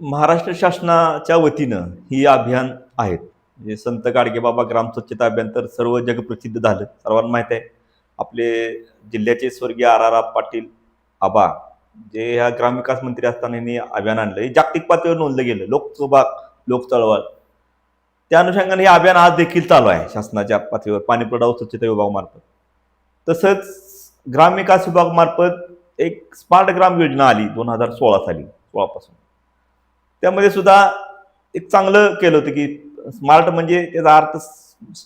महाराष्ट्र शासनाच्या वतीनं ही अभियान आहेत. म्हणजे संत गाडगेबाबा ग्राम स्वच्छता अभियान तर सर्व जगप्रसिद्ध झालं. सर्वांना माहीत आहे. आपले जिल्ह्याचे स्वर्गीय आर.आर. पाटील आबा, जे ह्या ग्रामविकास मंत्री असताना यांनी अभियान आणलं. हे जागतिक पातळीवर नोंदलं गेलं. लोक चळवळ. त्या अनुषंगाने हे अभियान आज देखील चालू आहे शासनाच्या पातळीवर पाणीपुरवठा व स्वच्छता विभागामार्फत. तसंच ग्रामविकास विभागामार्फत एक स्मार्ट ग्राम योजना आली 2016 साली, 16 पासून. त्यामध्ये सुद्धा एक चांगलं केलं होतं की स्मार्ट म्हणजे त्याचा अर्थ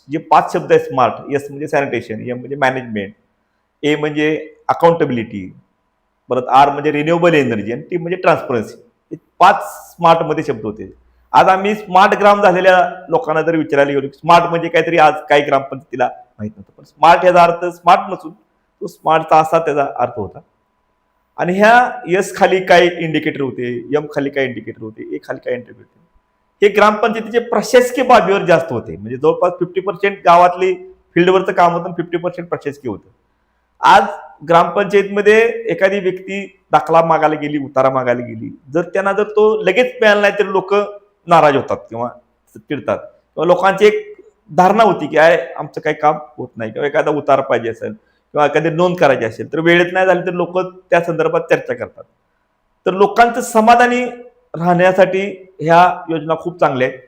जे 5 शब्द आहेत स्मार्ट. एस म्हणजे सॅनिटेशन, एम म्हणजे मॅनेजमेंट, ए म्हणजे अकाउंटेबिलिटी, परत आर म्हणजे रिन्युएबल एनर्जी आणि टी म्हणजे ट्रान्सपरन्सी. हे 5 स्मार्टमध्ये शब्द होते. आज आम्ही स्मार्ट ग्राम झालेल्या लोकांना जर विचारायला गेलो स्मार्ट म्हणजे काहीतरी आज काही ग्रामपंचायतीला माहित नव्हतं. पण स्मार्ट याचा अर्थ स्मार्ट नसून तो स्मार्टचा असा त्याचा अर्थ होता. आणि ह्या एस खाली काय इंडिकेटर होते, एम खाली काय इंडिकेटर होते, ए खाली काय इंडिकेटर होते, हे ग्रामपंचायतीचे प्रशासकीय बाबीवर जास्त होते. म्हणजे जवळपास 50% गावातली फील्डवरचं काम होतं, 50% प्रशासकीय होतं. आज ग्रामपंचायतीमध्ये एखादी व्यक्ती दाखला मागायला गेली, उतारा मागायला गेली, जर तो लगेच मिळाला नाही तर लोक नाराज होतात किंवा चिडतात, किंवा लोकांची एक धारणा होती की आमचं काही काम होत नाही, किंवा एखादा उतारा पाहिजे असेल किंवा एखादी नोंद करायची असेल तर वेळेत नाही झाली तर लोक त्या संदर्भात चर्चा करतात. तर लोकांचं समाधानी राहण्यासाठी ह्या योजना खूप चांगल्या आहेत.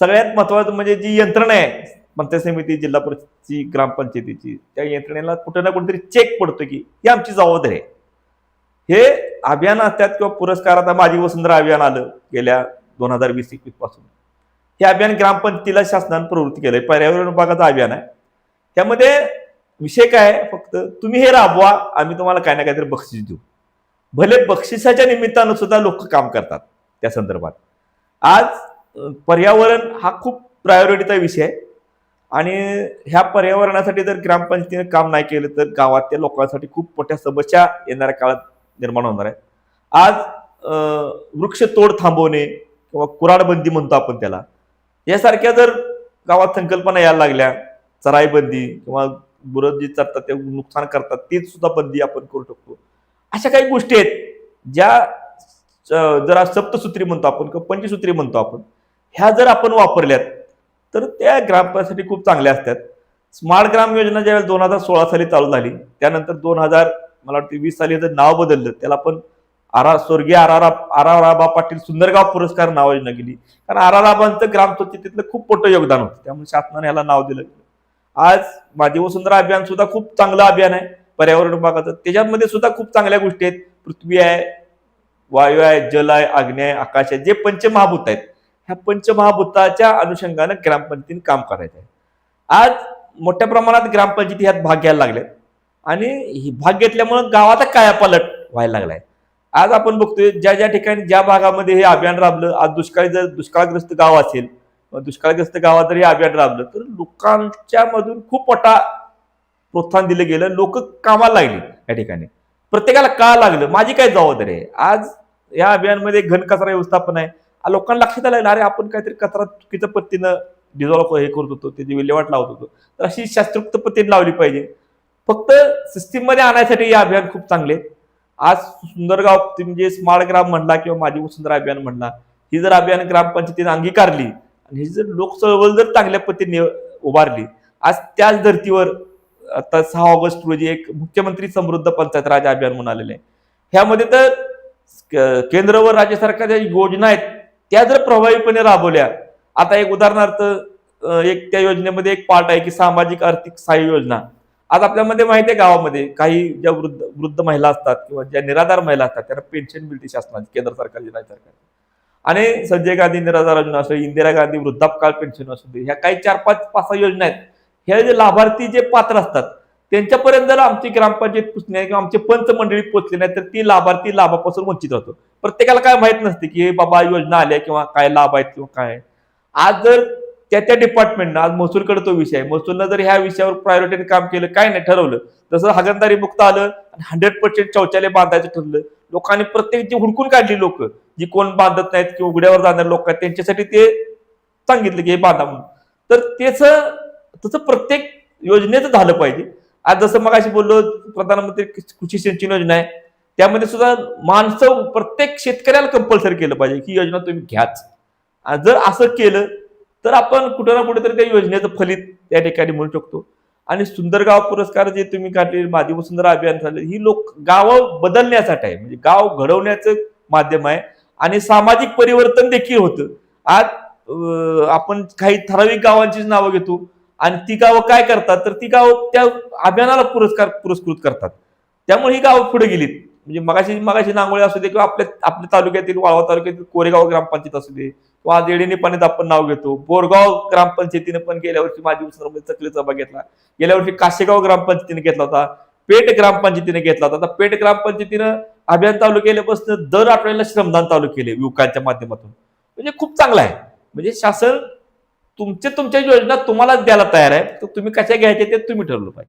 सगळ्यात महत्वाचं म्हणजे जी यंत्रणा आहे पंचायत समिती, जिल्हा परिषदची, ग्रामपंचायतीची, त्या यंत्रणेला कुठे ना कुठेतरी चेक पडतो की ही आमची जबाबदारी आहे. हे अभियान असतात किंवा पुरस्कार, आता माझी वसुंधरा अभियान आलं गेल्या 2020-21 पासून. हे अभियान ग्रामपंचायतीला शासनाने प्रवृत्ती केलंय. पर्यावरण विभागाचं अभियान आहे. त्यामध्ये विषय काय आहे, फक्त तुम्ही हे राबवा, आम्ही तुम्हाला काय ना काहीतरी बक्षीस देऊ. भले बक्षिसाच्या निमित्तानं सुद्धा लोक काम करतात त्या संदर्भात. आज पर्यावरण हा खूप प्रायोरिटीचा विषय आहे आणि ह्या पर्यावरणासाठी जर ग्रामपंचायतीने काम नाही केलं तर गावातल्या लोकांसाठी खूप मोठ्या समस्या येणाऱ्या काळात निर्माण होणार आहेत. आज वृक्षतोड थांबवणे किंवा कुराडबंदी म्हणतो आपण त्याला, यासारख्या जर गावात संकल्पना यायला लागल्या, चराईबंदी किंवा गुरं जी चालतात ते नुकसान करतात तीच सुद्धा बंदी आपण करू शकतो. अशा काही गोष्टी आहेत ज्या जरा सप्तसूत्री म्हणतो आपण किंवा पंचसूत्री म्हणतो आपण, ह्या जर आपण वापरल्यात तर त्या ग्रामपंचायतीसाठी खूप चांगल्या असतात. स्मार्ट ग्राम योजना ज्यावेळेस 2016 साली चालू झाली, त्यानंतर 2000 मला वाटतं 20 साली जर नाव बदललं, त्याला पण स्वर्गीय आर.आर. आबा पाटील सुंदरगाव पुरस्कार नाव योजना केली. कारण आर.आर. आबांचं ग्राम स्वच्छतेतलं खूप मोठं योगदान होतं, त्यामुळे शासनाने याला नाव दिलं. आज माझी वसुंधरा अभियान सुद्धा खूप चांगलं अभियान आहे पर्यावरण विभागाचं. त्याच्यामध्ये सुद्धा खूप चांगल्या गोष्टी आहेत. पृथ्वी आहे, वायू आहे, जल आहे, अग्नी आहे, आकाश आहे, जे पंचमहाभूत आहेत. ह्या पंचमहाभूताच्या अनुषंगाने ग्रामपंचायतीने काम करायचं आहे. आज मोठ्या प्रमाणात ग्रामपंचायती ह्यात भाग घ्यायला लागल्यात आणि ही भाग घेतल्यामुळे गावाचा कायापालट व्हायला लागलाय. आज आपण बघतोय ज्या ठिकाणी ज्या भागामध्ये हे अभियान राबलं, आज दुष्काळग्रस्त गाव असेल, दुष्काळग्रस्त गावात जर हे अभियान राबलं तर लोकांच्या मधून खूप मोठा प्रोत्साहन दिलं गेलं. लोक कामाला लागली या ठिकाणी. प्रत्येकाला का लागलं, माझी काय जबाबदारी आहे. आज या अभियानमध्ये घनकचरा व्यवस्थापन आहे. लोकांना लक्षात आलं, अरे आपण काहीतरी कचरा चुकीच्या पद्धतीनं डिझॉल्व हे करत होतो, त्याची विल्हेवाट लावत होतो, तर अशी शास्त्रोक्त पद्धतीने लावली पाहिजे. फक्त सिस्टीम मध्ये आणण्यासाठी हे अभियान खूप चांगले. आज सुंदरगाव म्हणजे स्मार्ट ग्राम म्हणला किंवा माझी वसुंधरा अभियान म्हणला, ही जर अभियान ग्रामपंचायतीने अंगीकारली आणि ही जर लोक चळवळ जर चांगल्या पद्धतीने उभारली, आज त्याच धर्तीवर आता 6 ऑगस्ट रोजी एक मुख्यमंत्री समृद्ध पंचायत राज अभियान म्हणून आलेले आहे. ह्यामध्ये तर केंद्र व राज्य सरकारच्या योजना आहेत त्या जर प्रभावीपणे राबवल्या, आता एक उदाहरणार्थ एक त्या योजनेमध्ये एक पार्ट आहे की सामाजिक आर्थिक सहाय्य योजना. आज आपल्यामध्ये माहिती आहे, गावामध्ये काही ज्या वृद्ध महिला असतात किंवा ज्या निराधार महिला असतात त्यांना पेन्शन मिळते शासनाची, केंद्र सरकारची, राज्य सरकार. आणि संजय गांधी निराधार योजना असो, इंदिरा गांधी वृद्धापकाळ पेन्शन असू दे, ह्या काही 4-5 योजना आहेत. ह्या जे लाभार्थी जे पात्र असतात त्यांच्यापर्यंत जर आमची ग्रामपंचायत पोचली किंवा आमचे पंच मंडळी पोचली नाही तर ती लाभार्थी लाभापासून वंचित राहतो. प्रत्येकाला काय माहित नसते की हे बाबा योजना आल्या किंवा काय लाभ आहेत किंवा काय. आज जर त्या डिपार्टमेंटनं, आज महसूलकडे तो विषय आहे, महसूलनं जर ह्या विषयावर प्रायोरिटीने काम केलं, काय नाही ठरवलं, तसं हागणदारी मुक्त आलं, 100% शौचालय बांधायचं ठरलं, लोकांनी प्रत्येक जी हुडकून काढली लोक जी कोण बांधत नाहीत किंवा उघड्यावर जाणारे लोक आहेत त्यांच्यासाठी ते सांगितलं की हे बांधा म्हणून. तर तसं प्रत्येक योजनेचं झालं पाहिजे. आज जसं मग अशी बोललो, प्रधानमंत्री कृषी सिंचन योजना आहे, त्यामध्ये सुद्धा माणसं प्रत्येक शेतकऱ्याला कंपल्सरी केलं पाहिजे की योजना तुम्ही घ्याच. आणि जर असं केलं तर आपण कुठं ना कुठेतरी त्या योजनेचं फलित त्या ठिकाणी म्हणू शकतो. आणि सुंदर गाव पुरस्कार जे तुम्ही काढले, मादी वसुंधरा अभियान झालं, ही लोक गावं बदलण्यासाठी आहे, म्हणजे गाव घडवण्याचं माध्यम आहे आणि सामाजिक परिवर्तन देखील होतं. आज आपण काही ठराविक गावांचीच नावं घेतो आणि ती गावं काय करतात, तर ती गावं त्या अभियानाला पुरस्कृत करतात. त्यामुळे ही गावं पुढे गेलीत. म्हणजे मगाशी नांगोळे असू दे किंवा आपल्या तालुक्यातील वाळवा तालुक्यातील कोरेगाव ग्रामपंचायत असू दे किंवा देडे पाण्यात आपण नाव घेतो. बोरगाव ग्रामपंचायतीने पण गेल्या वर्षी माझी उस्मानाबाद चकले सभा घेतला. गेल्या वर्षी काशेगाव ग्रामपंचायतीने घेतला होता. पेठ ग्रामपंचायतीने घेतला होता. आता पेठ ग्रामपंचायतीनं अभियान चालू केल्यापासून दर आठवड्याला श्रमदान चालू केले युवकांच्या माध्यमातून. म्हणजे खूप चांगला आहे. म्हणजे शासन तुमच्या योजना तुम्हाला द्यायला तयार आहे, तर तुम्ही कशा घ्यायच्या ते तुम्ही ठरवलं पाहिजे.